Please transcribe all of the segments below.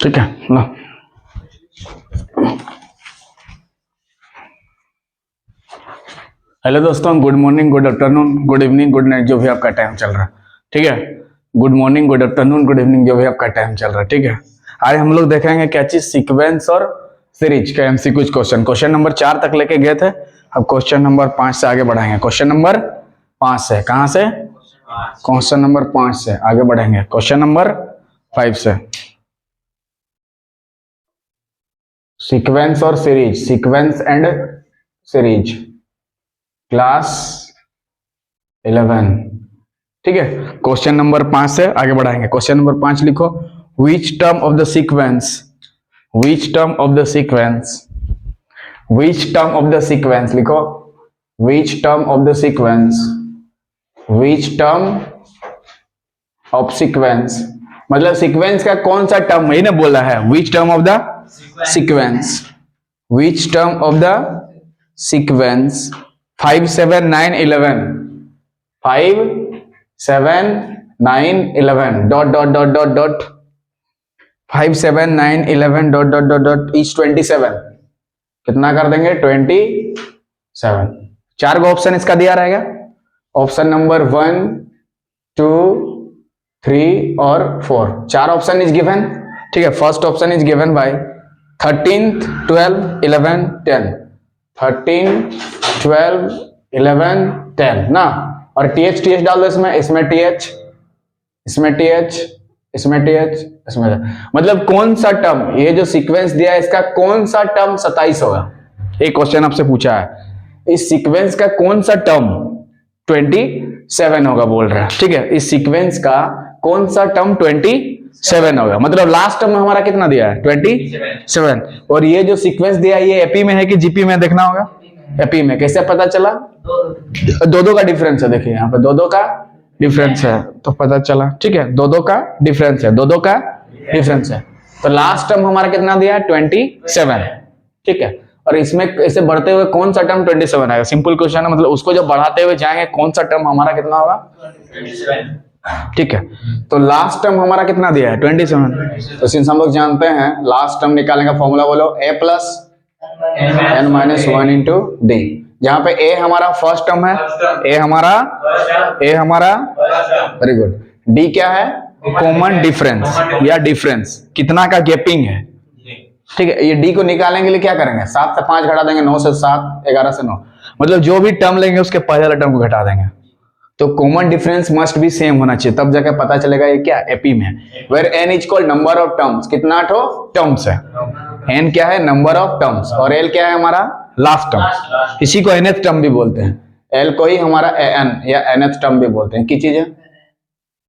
ठीक है लो। हेलो दोस्तों, good morning, good afternoon, good evening, good night, जो भी आपका टाइम चल रहा है। ठीक है, good morning, good afternoon, good evening, जो भी आपका टाइम चल रहा है। ठीक है, आज हम लोग देखेंगे क्या चीज, सीक्वेंस और सीरीज का एमसीक्यू क्वेश्चन। क्वेश्चन नंबर 4 तक लेके गए थे, अब क्वेश्चन नंबर 5 से आगे बढ़ाएंगे। क्वेश्चन नंबर 5 से, कहां से? क्वेश्चन नंबर 5 से आगे बढ़ेंगे क्वेश्चन नंबर 5 से। सीक्वेंस और series, sequence and series, class 11। ठीक है, क्वेश्चन नंबर 5 से आगे बढ़ाएंगे। क्वेश्चन नंबर 5 लिखो, which term of the sequence, which term of the sequence, which term of the sequence लिखो, which term of the sequence, which term of sequence, मतलब sequence का कौन सा टर्म, यही ना बोला है, which term of the sequence, which term of the sequence 5 7 9 11, 5 7 9 11 dot dot dot dot dot 5 7 9 11 dot dot dot dot is 27। कितना कर देंगे? 27। 4 गो ऑप्शन इसका दिया रहेगा, ऑप्शन नंबर 1 2 3 और 4, 4 ऑप्शन इज गिवन। ठीक है, first option is given by 13 12 11 10, 13 12 11 10 ना, और टीएच टीएच डाल दो इसमें, इसमें टीएच, इसमें टीएच, इसमें टीएच, इसमें, मतलब कौन सा टर्म, ये जो सीक्वेंस दिया है इसका कौन सा टर्म 27 होगा? एक क्वेश्चन आपसे पूछा है, इस सीक्वेंस का कौन सा टर्म 27 होगा बोल रहा है। ठीक है, इस सीक्वेंस का कौन सा टर्म 27 होगा, मतलब लास्ट टर्म हमारा कितना दिया है? 27। और ये जो सीक्वेंस दिया है ये एपी में है कि जीपी में? देखना होगा एपी में। कैसे पता चला? दो का डिफरेंस है, देखिए यहाँ पे दो का डिफरेंस है तो पता चला। ठीक है, दो का डिफरेंस है, दो का डिफरेंस है, तो लास्ट टर्म हमारा कितना दिया है? 27। ठीक है, और इसमें ऐसे बढ़ते हुए कौन सा टर्म 27 आएगा? सिंपल क्वेश्चन है, मतलब उसको जब बढ़ाते हुए जाएंगे कौन सा टर्म हमारा कितना होगा? 27। ठीक है, तो लास्ट टर्म हमारा कितना दिया है? 27। तो सिंस हम लोग जानते हैं लास्ट टर्म निकालने का फॉर्मूला बोलो, a plus n minus 1 into D, जहां पे a हमारा फर्स्ट टर्म है, a हमारा वेरी गुड, d क्या है? कॉमन डिफरेंस या डिफरेंस, कितना का गैपिंग है। ठीक है, ये d को निकालने के लिए क्या करेंगे? 7 से 5 घटा देंगे, 9 से 7, 11 से 9, मतलब जो भी टर्म लेंगे उसके पहले वाले टर्म को घटा देंगे। तो कॉमन डिफरेंस मस्ट भी सेम होना चाहिए, तब जाके पता चलेगा ये क्या एपी में है। Where n is called number of terms, कितना ठो टर्म्स है? n क्या है? नंबर ऑफ टर्म्स, और l क्या है? हमारा लास्ट टर्म, इसी को nth टर्म भी बोलते हैं, l को ही हमारा an या nth टर्म भी बोलते हैं। की चीज है?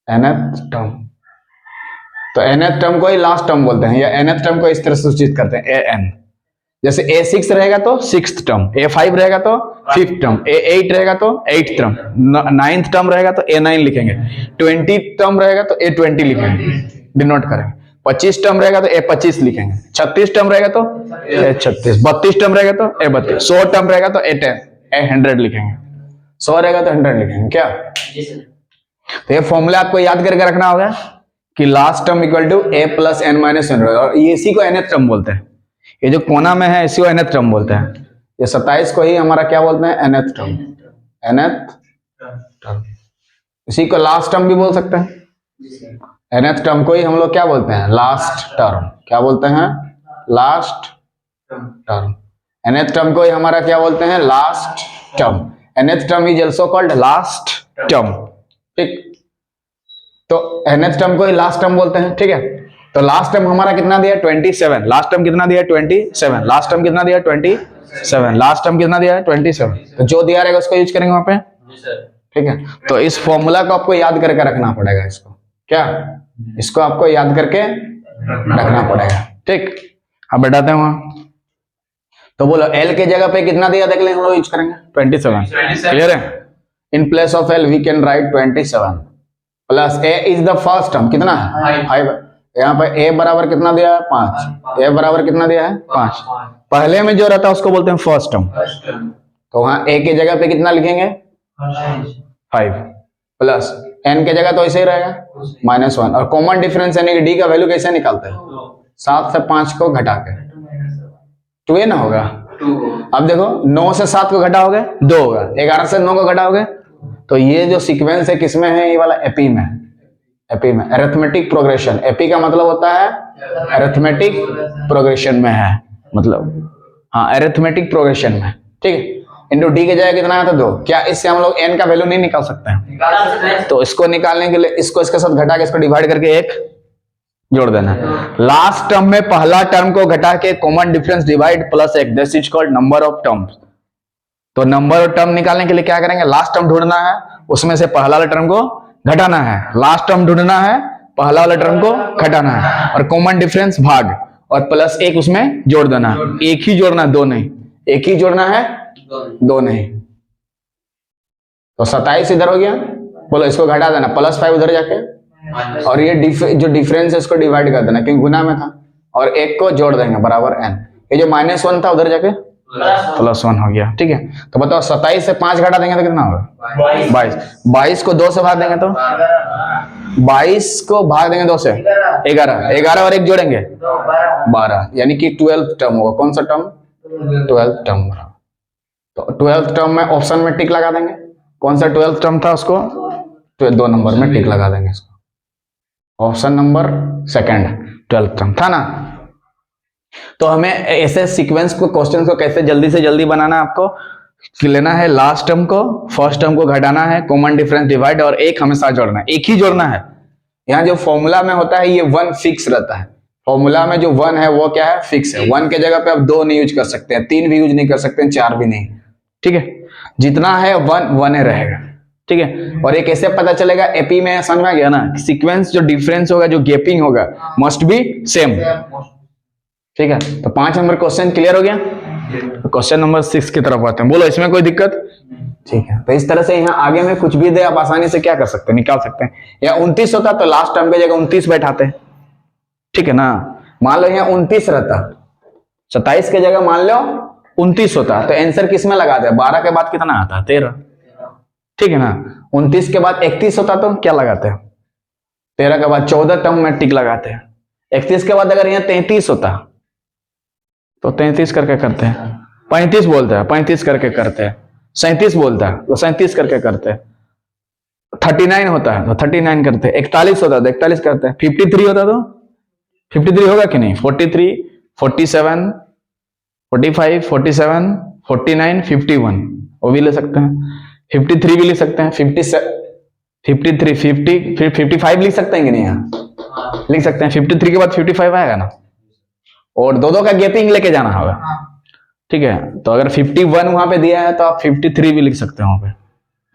nth टर्म, तो nth टर्म को ही लास्ट टर्म बोलते हैं, या nth टर्म को इस तरह सूचित करते हैं an। जैसे a6 रहेगा तो 6th टर्म, a5 रहेगा तो 5th टर्म, a8 रहेगा तो 8th टर्म, 9th टर्म रहेगा तो a9 लिखेंगे, 20th टर्म रहेगा तो a20 लिखेंगे, डिनोट करेंगे, 25 टर्म रहेगा तो a25 लिखेंगे, 36 टर्म रहेगा तो a36, 32 टर्म रहेगा तो a32, 100 टर्म रहेगा तो a10, a100 लिखेंगे, 100 रहेगा तो 100 लिखेंगे। क्या? तो ये फॉर्मूला आपको याद करके रखना होगा कि last term equal to a plus n minus 1, और ये इसी को nth टर्म बोलते हैं। ये जो कोना में है इसी को nth टर्म बोलते हैं। ये 27 को ही हमारा क्या बोलते हैं? nth टर्म, nth टर्म, इसी को लास्ट टर्म भी बोल सकते हैं। nth टर्म को ही हम लोग क्या बोलते हैं? Last term. क्या बोलते हैं? Last term. nth टर्म को ही हमारा क्या बोलते हैं? Last term. nth term is also called last term. ठीक, तो nth टर्म को ही लास्ट टर्म बोलते हैं। ठीक है, तो लास्ट टर्म हमारा कितना दिया? 27। लास्ट टर्म कितना दिया? 27। लास्ट टर्म कितना दिया? 27। लास्ट टर्म कितना दिया? 27। तो जो दिया रहेगा उसको यूज करेंगे वहां पे। ठीक है, तो इस फॉर्मूला को आपको याद करके रखना पड़ेगा। इसको क्या? इसको आपको याद करके रखना पड़ेगा। ठीक, अब बैठाते हैं वहां, तो बोलो L के जगह पे कितना दिया देख लें, हम लोग यूज करेंगे 27। क्लियर है? In place of L we can write 27 plus a is the first term, कितना है? 5। यहाँ पे a बराबर कितना दिया है? 5। a बराबर कितना दिया है? 5। पहले में जो रहता है उसको बोलते हैं फर्स्ट टर्म, तो वहां a के जगह पे कितना लिखेंगे? 5 प्लस n के जगह तो ऐसे ही रहेगा -1, और कॉमन डिफरेंस यानी कि d का वैल्यू कैसे निकालते हैं? 7 से 5 को घटा के 2 ना होगा। अब देखो 9 से 7 को घटाओगे 2 होगा, 11 से 9 को घटाओगे, तो ये जो सीक्वेंस है किसमें है, ये वाला एपी में, एपी में अरिथमेटिक प्रोग्रेशन। एपी का मतलब होता है अरिथमेटिक प्रोग्रेशन में है, मतलब हाँ अरिथमेटिक प्रोग्रेशन में, ठीक है। इंटू डी की जगह कितना है तो 2। क्या इससे हम लोग n का वैल्यू नहीं निकाल सकते हैं? तो इसको निकालने के लिए इसको इसके साथ घटा के इसको डिवाइड करके 1 जोड़ देना है। लास्ट टर्म में पहला टर्म को घटा के common difference divide plus 1, this is called number of terms. तो नंबर ऑफ टर्म निकालने के लिए क्या करेंगे, लास्ट टर्म ढूंढना है, उसमें से पहला वाला टर्म को घटाना है, लास्ट टर्म ढूंढना है, पहला वाला टर्म को घटाना है, और कॉमन डिफरेंस भाग और प्लस 1 उसमें जोड़ देना है। एक ही जोड़ना, 2 नहीं, एक ही जोड़ना है, 2 नहीं। तो 27 इधर हो गया, बोलो इसको घटा देना, +5 उधर जाके, और ये जो डिफरेंस है इसको डिवाइड कर देना क्योंकि गुना में था, और 1 को जोड़ देंगे बराबर n। ये जो -1 था उधर जाके +1 हो गया, ठीक है। तो बताओ 27 से 5 घटा देंगे तो कितना होगा, 22। 22 को 2 से भाग देंगे तो 22 को भाग देंगे 2 से 11, 11 और 1 जोड़ेंगे 12, यानी कि 12th टर्म होगा। कौन सा टर्म, 12th टर्म। तो 12th टर्म में ऑप्शन में टिक लगा देंगे, कौन सा 12th टर्म था उसको 2 नंबर में टिक लगा देंगे इसको, ऑप्शन नंबर 2 12th टर्म था ना। तो हमें ऐसे सीक्वेंस को, क्वेश्चन को कैसे जल्दी से जल्दी बनाना है, आपको लेना है लास्ट टर्म को, फर्स्ट टर्म को घटाना है, कॉमन डिफरेंस डिवाइड और 1 हमेशा जोड़ना है, एक ही जोड़ना है। यहाँ जो फॉर्मूला में होता है ये 1 फिक्स रहता है, फॉर्मूला में जो 1 है वो क्या है, फिक्स है। 1 के जगह पे आप 2 नहीं यूज कर सकते हैं, 3 भी यूज नहीं कर सकते हैं, 4 भी नहीं, ठीक है। जितना है 1 ही रहेगा, ठीक है। और ये कैसे पता चलेगा, एपी में समझ में आ गया ना, सीक्वेंस जो डिफरेंस होगा, जो गैपिंग होगा मस्ट बी सेम, ठीक है। तो 5 नंबर क्वेश्चन क्लियर हो गया। तो क्वेश्चन नंबर 6 की तरफ आते हैं, बोलो इसमें कोई दिक्कत, ठीक है। तो इस तरह से यहाँ आगे में कुछ भी दे आप आसानी से क्या कर सकते हैं, निकाल सकते हैं। या 29 होता तो लास्ट टर्म की जगह 29 बैठाते, ठीक है ना। मान लो यहाँ 29 रहता, 27 की जगह मान लो 29 होता, तो आंसर किस में लगाते हैं, 12 के बाद कितना आता है 13, ठीक है ना। 29 के बाद 31 होता तो क्या लगाते हैं, 13 के बाद 14 टर्म में टिक लगाते हैं। 31 के बाद अगर यहाँ 33 होता तो 33 करके करते हैं, 35 बोलता है 35 करके करते हैं, 37 बोलता है तो 37 करके करते हैं, 39 होता है तो 39 करते हैं, 41 होता है तो 41 करते हैं, 53 होता तो 53 होगा कि नहीं, 43 47 45 47 49 51 वो भी ले सकते हैं, 53 भी लिख सकते हैं, 53 50 फिर 55 लिख सकते हैं कि नहीं, यहाँ लिख सकते हैं। 53 के बाद 55 आएगा ना, और दो का गैपिंग लेके जाना होगा, ठीक है। तो अगर 51 वहां पे दिया है तो आप 53 भी लिख सकते हैं वहां पे,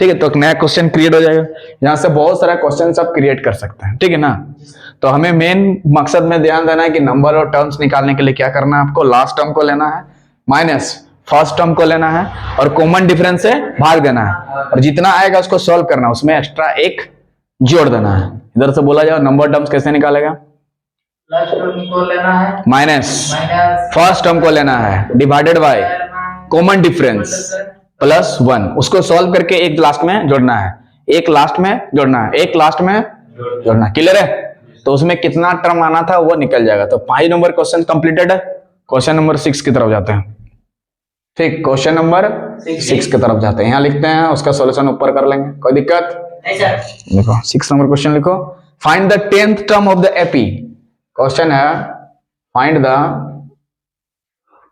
ठीक है। तो एक नया क्वेश्चन क्रिएट हो जाएगा, यहाँ से बहुत सारा क्वेश्चन आप क्रिएट कर सकते हैं, ठीक है ना। तो हमें मेन मकसद में ध्यान देना है कि नंबर और टर्म्स निकालने के लिए क्या करना है, आपको लास्ट टर्म को लेना है माइनस फर्स्ट टर्म को लेना है और कॉमन डिफरेंस से भाग देना है, और जितना आएगा उसको सॉल्व करना है, उसमें एक्स्ट्रा 1 जोड़ देना है। इधर से बोला जाओ नंबर टर्म्स कैसे निकालेगा, लास्ट टर्म को लेना है माइनस फर्स्ट टर्म को लेना है divided by common difference plus 1, उसको सॉल्व करके 1 लास्ट में जोड़ना है, 1 लास्ट में जोड़ना है, 1 लास्ट में जोड़ना, क्लियर है। तो उसमें कितना टर्म आना था वो निकल जाएगा। तो 5 नंबर क्वेश्चन कंप्लीटेड है। क्वेश्चन नंबर 6 की तरफ जाते हैं, ठीक। क्वेश्चन नंबर 6 की तरफ जाते हैं, यहाँ लिखते हैं, उसका सॉल्यूशन ऊपर कर लेंगे, कोई दिक्कत नहीं सर। देखो 6 नंबर क्वेश्चन लिखो, find the 10th term of the AP. Question है find the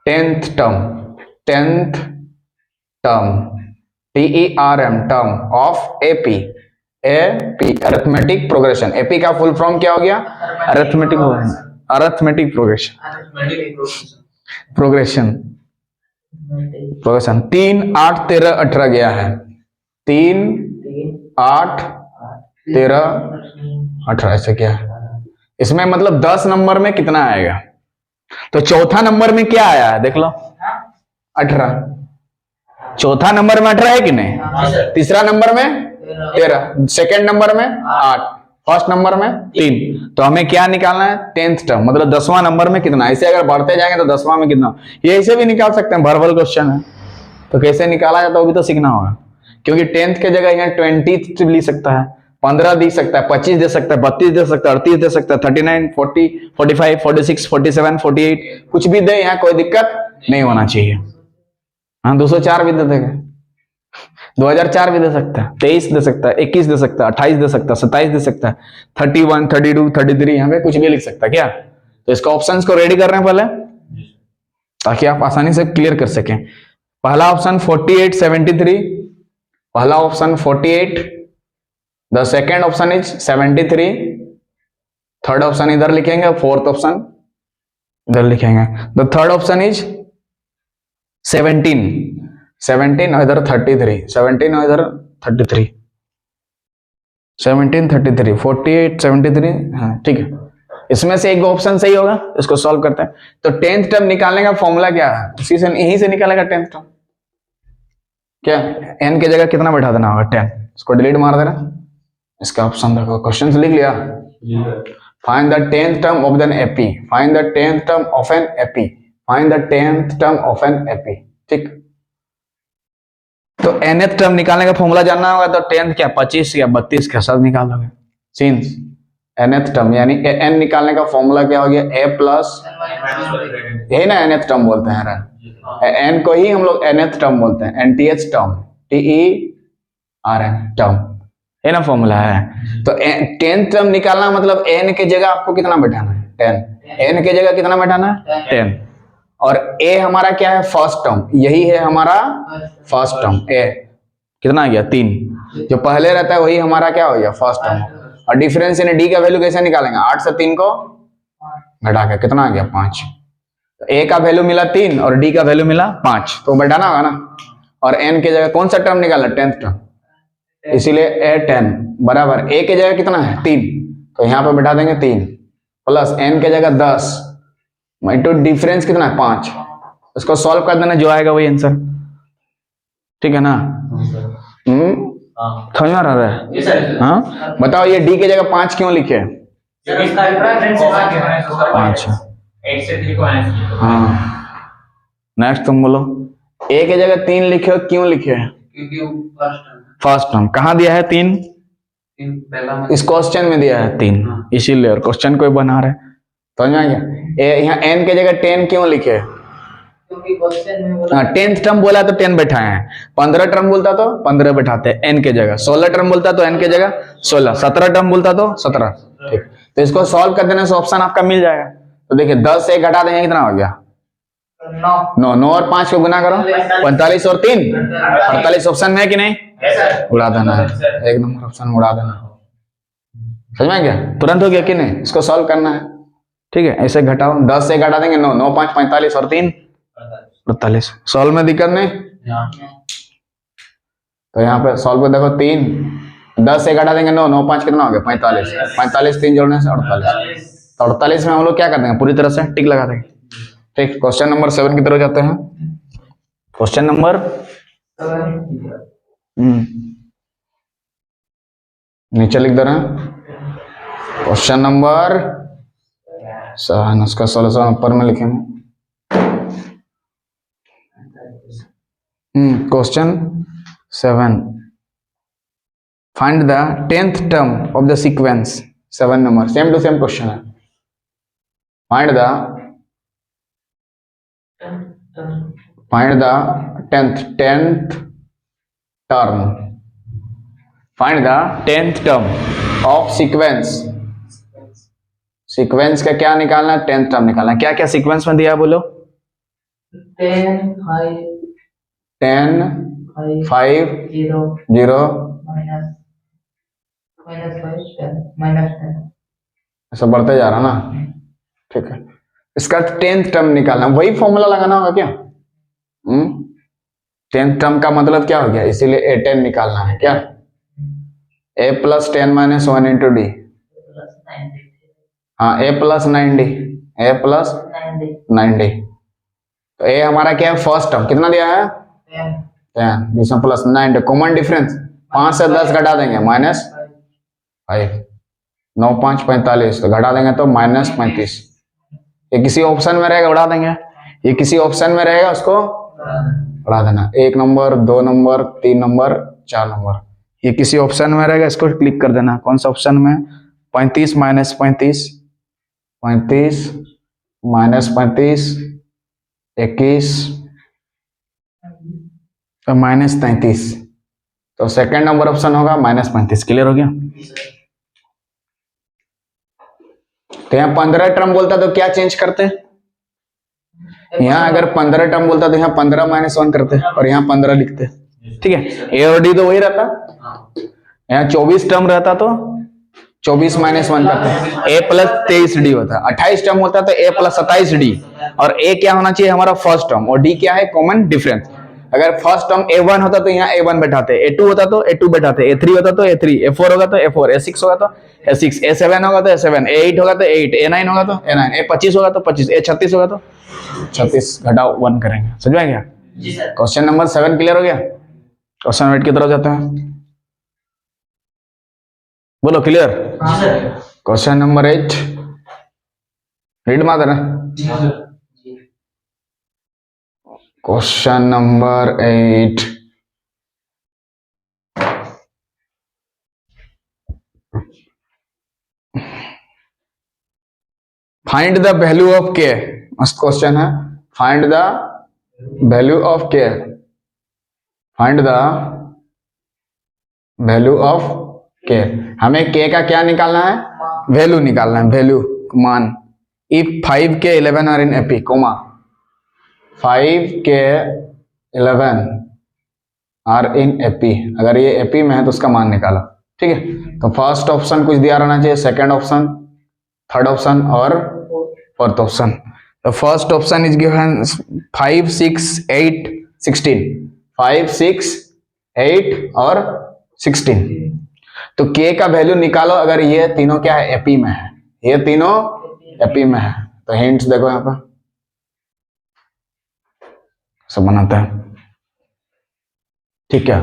10th term, 10th term TERM term of AP, AP arithmetic progression. AP का फुल फॉर्म क्या हो गया, अरिथमेटिक अरिथमेटिक प्रोग्रेशन 3 8 13 18 गया है, 3 8 13 18 ऐसे क्या है। इसमें मतलब 10 नंबर में कितना आएगा, तो चौथा नंबर में क्या आया है देख लो 18, चौथा नंबर में 18 है कि नहीं, तीसरा नंबर में 13, सेकंड नंबर में 8, फर्स्ट नंबर में 3। तो हमें क्या निकालना है 10th टर्म, मतलब 10वां नंबर में कितना। ऐसे अगर बढ़ते जाएंगे तो 10वां में कितना, ये ऐसे भी निकाल सकते हैं, वर्बल क्वेश्चन है तो कैसे निकाला जाता है वो भी तो सीखना होगा, क्योंकि 10th के जगह यहाँ 20th लिख सकता है, 15 दे सकता है, 25 दे सकता है, 32 दे सकता है, 38 दे सकता है, 39, 40, 45, 46, 47, 48, कुछ भी दे, यहाँ कोई दिक्कत नहीं होना चाहिए। हाँ 204 भी दे देगा, 2004 भी दे सकता है, 23 दे सकता है, 21 दे सकता है, 28 दे सकता है, 27 दे सकता है, 31, 32, 33, यहाँ पे कुछ भी लिख सकता है क्या। तो इसका ऑप्शंस को रेडी कर रहे हैं पहले, ताकि आप आसानी से क्लियर कर सकें। पहला ऑप्शन 48, 73, पहला option 48, the second option is 73, third option इधर लिखेंगे, फोर्थ ऑप्शन इधर लिखेंगे। द थर्ड ऑप्शन इज 17 और इधर 33, 17 और इधर 33, 17, 33, 48, 73, हाँ ठीक है। इसमें से एक ऑप्शन सही होगा, इसको सॉल्व करते हैं। तो 10th टर्म निकालने का फॉर्मूला क्या है, उसी से यहीं से निकालेगा 10th टर्म। क्या n की जगह कितना बैठा देना होगा 10, इसको डिलीट मार देना, इसका ऑप्शन देखो, क्वेश्चन से लिख लिया। Find the 10th term of an AP, find the 10th term of an AP, find the 10th term of an AP. ठीक, तो nth टर्म निकालने का फॉर्मूला जानना होगा, तो 10th क्या 25 या 32 का सब निकाल दोगे। सिंस nth टर्म यानी n निकालने का फॉर्मूला क्या हो गया, a प्लस, यही ना nth टर्म बोलते हैं, n को ही हम लोग nth टर्म बोलते हैं, nth टर्म, TERN टर्म, ये ना फॉर्मूला है। तो 10th टर्म निकालना मतलब n के जगह आपको कितना बैठाना है 10, n के जगह कितना बैठाना है 10, और a हमारा क्या है फर्स्ट टर्म, यही है हमारा फर्स्ट टर्म, a कितना आ गया 3, जो पहले रहता है वही हमारा क्या हो गया फर्स्ट टर्म। और डिफरेंस यानी d का वैल्यू कैसे निकालेंगे, 8 से 3 को घटा के कितना आ गया 5, तो a का वैल्यू मिला 3 और d का वैल्यू मिला 5, तो बैठाना होगा ना। और n के जगह कौन सा टर्म निकाला 10th टर्म, इसीलिए a10 बराबर a के जगह कितना है 3, तो यहाँ पे बैठा देंगे 3 प्लस n के जगह 10 इंटू डिफरेंस कितना है 5, इसको सॉल्व कर देना, जो आएगा वही आंसर। ठीक है ना, समझ में आ रहा है। हाँ बताओ ये d की जगह 5 क्यों लिखे, 5। हाँ नेक्स्ट तुम बोलो, a की जगह 3 लिखे हो, क्यों लिखे है, फर्स्ट टर्म कहाँ दिया है 3, इस क्वेश्चन में दिया है 3, इसीलिए, और क्वेश्चन कोई बना रहे, समझ में आ गया। यहाँ n की जगह 10 क्यों लिखे, हाँ 10th टर्म बोला तो 10 बैठाए हैं, 15 टर्म बोलता तो 15 बैठाते हैं n के जगह, 16 टर्म बोलता तो n के जगह 16, 17 टर्म बोलता तो 17। ठीक, तो इसको सॉल्व कर देने से ऑप्शन आपका मिल जाएगा। तो देखिए 10 से 1 घटा देंगे कितना हो गया 9 और 5 को गुना करो 45 और 3 48, ऑप्शन में है कि नहीं, उड़ा देना है, एक नंबर ऑप्शन उड़ा देना। समझ में गया, तुरंत हो गया कि नहीं, इसको सॉल्व करना है। ठीक है, ऐसे घटाओ, 10 से घटा देंगे 9, 9 5 45 और 3 48, सॉल्व में दिक्कत नहीं। तो यहाँ पे सॉल्व को देखो 3, 10 से घटा देंगे 9, 9 5 कितना हो गया 45, 45 3 जोड़ने से 48, तो 48 में हम लोग क्या कर देंगे पूरी तरह से टिक लगा देंगे। ठीक, क्वेश्चन नंबर 7 की तरफ जाते हैं। क्वेश्चन नंबर नीचे लिख दे रहे हैं, क्वेश्चन नंबर 7, उसका सॉल्यूशन ऊपर में लिखेंगे। Question 7, find the 10th term of the sequence, 7 number, same to same question है। Find the 10th term, find the 10th term of sequence, sequence का क्या निकालना है 10th टर्म निकालना है। क्या क्या सीक्वेंस में दिया है बोलो, 10 5 0 ऐसा बढ़ते जा रहा ना। ठीक है, इसका 10th टर्म निकालना, वही फॉर्मूला लगाना होगा क्या। 10th टर्म का मतलब क्या हो गया, इसीलिए a10 निकालना है क्या, a plus 10 minus 1 into D, हाँ a प्लस 90, a प्लस 90, तो a हमारा क्या है फर्स्ट टर्म, कितना दिया है 10, जिसमें प्लस 90, कॉमन डिफरेंस 5 से 10 घटा देंगे माइनस 5, 9 5 45, तो घटा देंगे तो माइनस 35, ये किसी ऑप्शन में रहेगा उड़ा देंगे, ये किसी ऑप्शन में रहेगा उसको उड़ा देना, 1 नंबर 2 नंबर 3 नंबर 4 नंबर, ये किसी ऑप्शन में रहेगा, इसको क्लिक कर देना। कौन सा ऑप्शन में? 35 माइनस 35, 35 माइनस 35, 21 तो माइनस 33, तो सेकंड नंबर ऑप्शन होगा माइनस 35। क्लियर हो गया? तो यहाँ 15 टर्म बोलता तो क्या चेंज करते हैं? यहाँ अगर 15 टर्म बोलता तो यहाँ 15 माइनस 1 करते और यहाँ 15 लिखते। ठीक है, ए और डी तो वही रहता। यहाँ 24 टर्म रहता तो 24 माइनस 1 करते, ए प्लस 23 डी होता। 28 टर्म होता तो ए प्लस 27 डी, और ए क्या होना चाहिए? हमारा फर्स्ट टर्म, और डी क्या है? Common difference. अगर फर्स्ट टर्म a1 होता तो यहाँ a1 बैठाते, a2 होता तो a2 बैठाते, a3 होता तो a3, a4 होगा तो a4, a6 होगा तो a6, a7 होगा तो a7, a8 होगा तो a8, a9 होगा तो a9, a25 होगा तो 25, a36 होगा तो 36, घटाओ 1 करेंगे। समझ में गया? क्वेश्चन नंबर 7 क्लियर हो गया? क्वेश्चन 8 की तरफ जाते हैं। बोलो क्लियर? क्वेश्चन नंबर 8 रीड मार देना। Question number 8, find the value of के। मस्त क्वेश्चन है। फाइंड द वैल्यू ऑफ के, फाइंड द वैल्यू ऑफ के। हमें के का क्या निकालना है? वैल्यू निकालना है, वैल्यू, मान। इफ 5 के 11 आर इन एपी, कोमा 5 के 11 आर इन एपी, अगर ये एपी में है तो उसका मान निकालो। ठीक है, तो फर्स्ट ऑप्शन कुछ दिया रहना चाहिए, सेकंड ऑप्शन, थर्ड ऑप्शन और फोर्थ ऑप्शन। तो फर्स्ट ऑप्शन इज गिवन 5, 6, 8, 16, 5, 6, 8 और 16। तो के का वैल्यू निकालो अगर ये तीनों क्या है? एपी में है, ये तीनों एपी में है। तो हिंट्स देखो यहाँ पर सब बनाता है। ठीक है,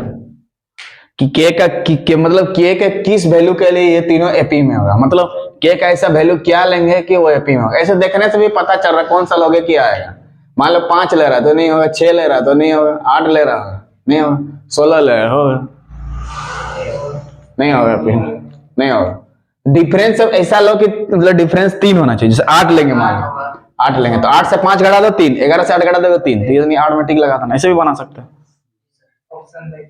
कि के का के मतलब के के किस वैल्यू के लिए ये तीनों एपी में होगा, मतलब के का ऐसा वैल्यू क्या लेंगे कि वो एपी में होगा। ऐसे देखने से भी पता चल रहा है कौन सा लोगे क्या आएगा। मान लो 5 ले रहा है तो नहीं होगा, 6 ले रहा है तो नहीं होगा, 8 ले रहा है नहीं होगा, 16 ले रहा होगा नहीं होगा, नहीं होगा। डिफरेंस अब ऐसा लो कि मतलब डिफरेंस 3 होना चाहिए। जैसे 8 लेंगे, मान लो 8 लेंगे तो 8 से 5 घटा दो 3, 11 से 8 घटा दो 3, तो ये 8 में टिक लगा था। ऐसे भी बना सकते हैं,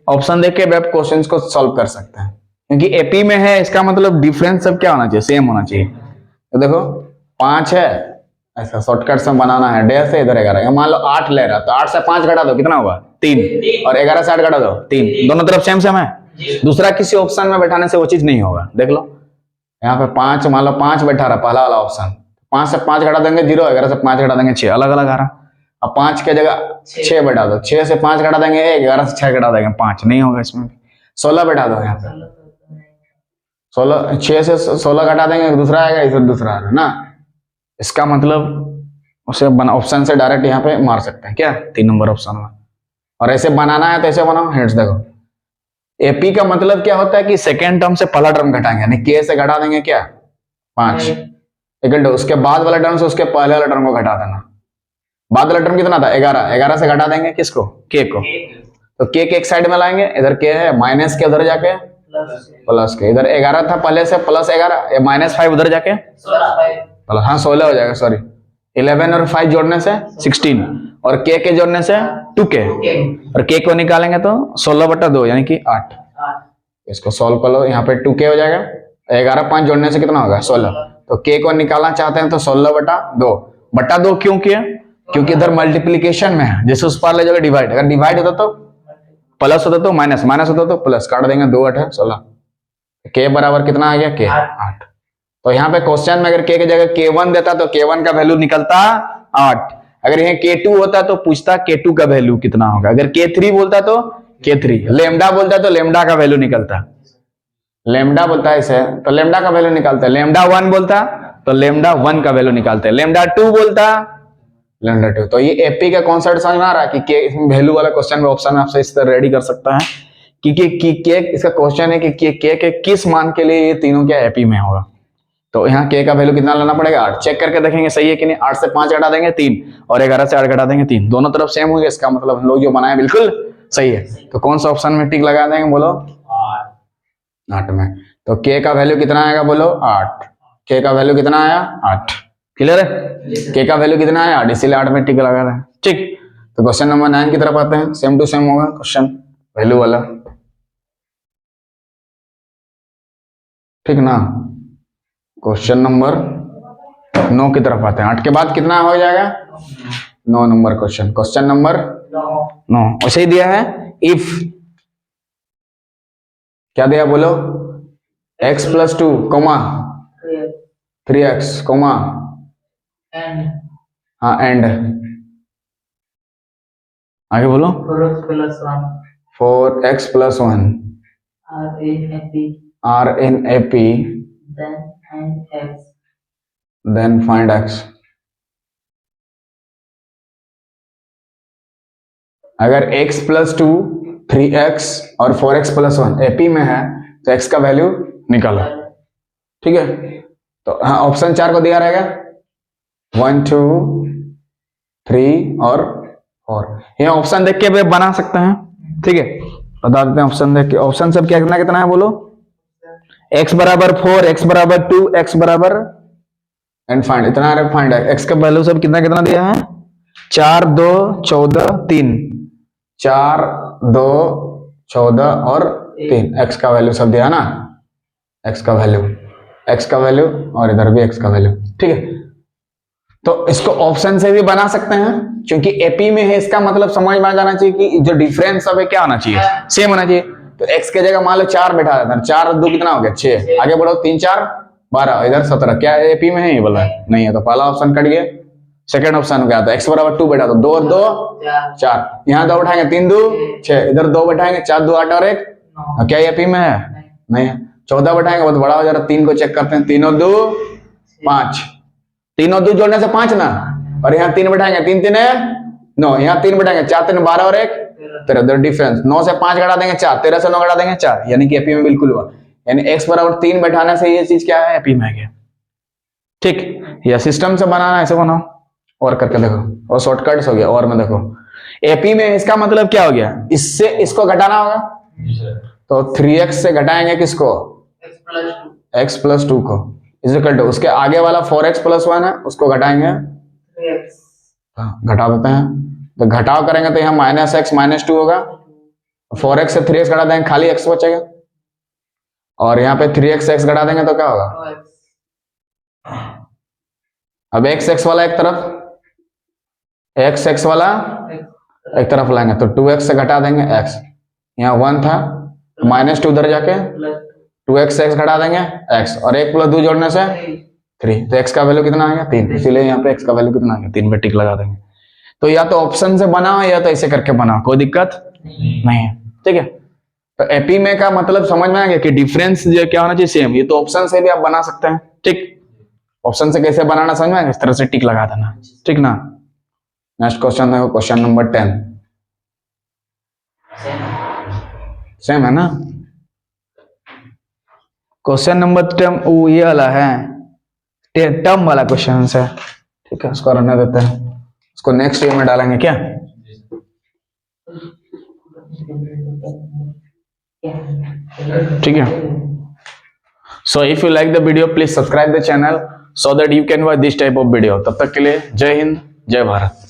ऑप्शन देख के वेब क्वेश्चंस को सॉल्व कर सकते हैं। क्योंकि एपी में है इसका मतलब डिफरेंस सब क्या होना चाहिए? सेम होना चाहिए। तो देखो 5 है, ऐसा शॉर्टकट से बनाना है, डेढ़ से इधर 11। मान लो 8 ले रहा है तो 8 से 5 घटा दो, कितना होगा? 3, और 11 से 8 घटा दो 3, दोनों तरफ सेम सेम है। दूसरा किसी ऑप्शन में बैठाने से वो चीज नहीं होगा। देख लो यहाँ पे 5, मान लो 5 बैठा रहा पहला वाला ऑप्शन, 5 से 5 घटा देंगे 0, 11 से 5 घटा देंगे 6, अलग अलग आ रहा। अब 5 के जगह 6 बैठा दो, 6 से 5 घटा देंगे 1, 11 से 6 घटा देंगे 5, नहीं होगा इसमें। 16 बैठा दो यहाँ पे, 16, 6 से 16 घटा देंगे, दूसरा आएगा, इधर दूसरा आएगा ना। इसका मतलब उसे ऑप्शन से डायरेक्ट यहाँ पे मार सकते हैं क्या? 3 नंबर ऑप्शन में। और ऐसे बनाना है तो ऐसे बनाओ। हेड्स देखो, एपी का मतलब क्या होता है कि सेकेंड टर्म से पहला टर्म घटाएंगे, यानी के से घटा देंगे क्या? 5, इक्वल टू उसके बाद वाला टर्म से उसके पहले वाला टर्म को घटा देना। बाद वाला टर्म कितना था? 11, 11 से घटा देंगे किसको? के को। तो के एक साइड में लाएंगे, इधर के है, माइनस के उधर जाके प्लस के, इधर 11 था पहले से, प्लस 11, ये -5 उधर जाके प्लस, हाँ 16 हो जाएगा, सॉरी। 11 और 5 जोड़ने से 16, और के जोड़ने से 2k, और के को निकालेंगे तो 16/2 यानी कि 8। इसको सॉल्व कर लो, यहाँ पे 2k हो जाएगा, 11 5 जोड़ने से कितना होगा? 16। तो के को निकालना चाहते हैं तो 16/2 क्यों किया? क्योंकि इधर मल्टीप्लीकेशन में है, जैसे उस पार ले जाओगे डिवाइड, अगर डिवाइड होता तो प्लस होता तो माइनस, माइनस होता तो प्लस, काट देंगे 2 8 16, के बराबर कितना आ गया? के 8। तो यहाँ पे क्वेश्चन में अगर के की जगह k1 देता तो k1 का वैल्यू निकलता 8। अगर यहाँ k2 होता तो पूछता k2 का वैल्यू कितना होगा। अगर k3 बोलता तो k3, लेमडा बोलता तो लेमडा का वैल्यू निकलता, लेमडा बोलता है इसे तो लेमडा का वैल्यू निकालता है, लेमडा 1 बोलता तो लेमडा 1 का वैल्यू निकालते हैं, लेमडा 2 बोलता लेमडा 2। तो ये एपी का कॉन्सेप्ट समझ में आ रहा है कि के वैल्यू वाला क्वेश्चन में ऑप्शन आपसे इस तरह रेडी कर सकता है कि के इसका क्वेश्चन है कि के किस मान के लिए ये तीनों क्या एपी में होगा। तो यहाँ के का वैल्यू कितना लाना पड़ेगा? 8। चेक करके देखेंगे सही है कि नहीं। 8 से 5 घटा देंगे 3, और 11 से 8 घटा देंगे 3, दोनों तरफ सेम होंगे, इसका मतलब हम लोग जो बनाए बिल्कुल सही है। तो कौन सा ऑप्शन में टिक लगा देंगे? बोलो 8 में। तो k का वैल्यू कितना आएगा बोलो 8। k का वैल्यू कितना आया 8। क्लियर है? k का वैल्यू कितना आया 8, इसीलिए 8 में टिक लगा रहा है। ठीक, तो क्वेश्चन नंबर 9 की तरफ आते हैं। सेम टू सेम होगा क्वेश्चन, वैल्यू वाला। ठीक ना, क्वेश्चन नंबर 9 की तरफ आते हैं। 8 के बाद कितना हो जाएगा 9 नंबर क्वेश्चन। क्वेश्चन नंबर 9 वैसे ही दिया है। इफ क्या दिया बोलो, x + 2 comma 3x comma and हाँ एंड आगे बोलो 4x + 1 r in AP then find x। अगर x + 2 3x और 4x + 1 AP में है तो x का वैल्यू निकालो। ठीक है, तो हाँ ऑप्शन 4 को दिया रहेगा 1 2 3 और 4। ये ऑप्शन देख के भी बना सकते हैं। ठीक है, बता देते हैं ऑप्शन देख के। ऑप्शन सब क्या कितना कितना है बोलो, x = 4 x = 2 x = and find इतना है। फाइंड x का वैल्यू सब कितना कितना दिया है 4 2 14 3 4 2 14 और 3 x का वैल्यू सब दिया ना, x का वैल्यू और इधर भी x का वैल्यू। ठीक है, तो इसको ऑप्शन से भी बना सकते हैं क्योंकि एपी में है, इसका मतलब समझ में आ जाना चाहिए कि जो डिफरेंस सब है क्या होना चाहिए, सेम होना चाहिए। तो x के जगह मान लो 4 बैठा देता है, 4 2 कितना हो गया 6, आगे बढ़ो 3 4 12 इधर 17। क्या एपी में है ये बोला नहीं है, तो पहला ऑप्शन कट गया। सेकंड ऑप्शन क्या था x = 2 बैठा, तो 2 और 2 4, यहाँ 2 बैठाएंगे 3 2 6, इधर 2 बैठाएंगे 4 2 8 और 1। क्या एपी में है नहीं है। 14 बैठाएंगे बहुत बड़ा हो जा रहा है, 3 को चेक करते हैं 3 और 2 5, 3 और 2 जोड़ने से 5 ना, और यहाँ 3 बैठाएंगे 3 3 है 9, यहाँ 3 बैठाएंगे 4 3 12 और 1 13। डिफरेंस 9 से 5 घटा देंगे 4, 13 से 9 घटा देंगे 4, यानी कि एपी में बिल्कुल हुआ। यानी x = 3 बैठाने से ये चीज क्या है एपी में है। ठीक, या सिस्टम से बनाना ऐसे बनाओ और करके देखो, और शॉर्टकट्स हो गया। और में देखो एपी में इसका मतलब क्या हो गया, इससे इसको घटाना होगा, तो 3x से घटाएंगे किसको x + 2 को, इक्वल टू उसके आगे वाला 4x + 1 है उसको घटाएंगे 3x। घटा देते हैं, तो घटाव करेंगे तो यहाँ -x - 2 होगा, 4x से 3x घटा देंगे खाली x बचेगा, और यहाँ पे 3x से x घटा देंगे तो क्या होगा 2x। अब x वाला एक तरफ, x वाला एक तरफ लाएंगे तो 2x से घटा देंगे x, यहाँ 1 था -2 उधर जाके 2x से x घटा देंगे x, और 1 + 2 जोड़ने से 3, तो x का वैल्यू कितना आ गया 3, इसीलिए यहाँ पे x का वैल्यू कितना आ गया 3 पे टिक लगा देंगे। तो या तो ऑप्शन से बनाओ या तो ऐसे करके बनाओ, कोई दिक्कत नहीं है। ठीक है, तो एपी में का मतलब समझ में आ गया कि डिफरेंस जो क्या होना चाहिए सेम। ये तो ऑप्शन से भी आप बना सकते हैं। ठीक, ऑप्शन से कैसे बनाना समझ में आएगा, इस तरह से टिक लगा देना। ठीक ना, नेक्स्ट क्वेश्चन देखो, क्वेश्चन नंबर 10 सेम है ना। क्वेश्चन नंबर 10 ये वाला है, टर्म वाला क्वेश्चन है। ठीक है, उसको रहने देते हैं, उसको नेक्स्ट ईयर में डालेंगे क्या। ठीक है, so if you like the video please subscribe the channel so that you can watch this type of video। तब तक के लिए जय हिंद जय भारत।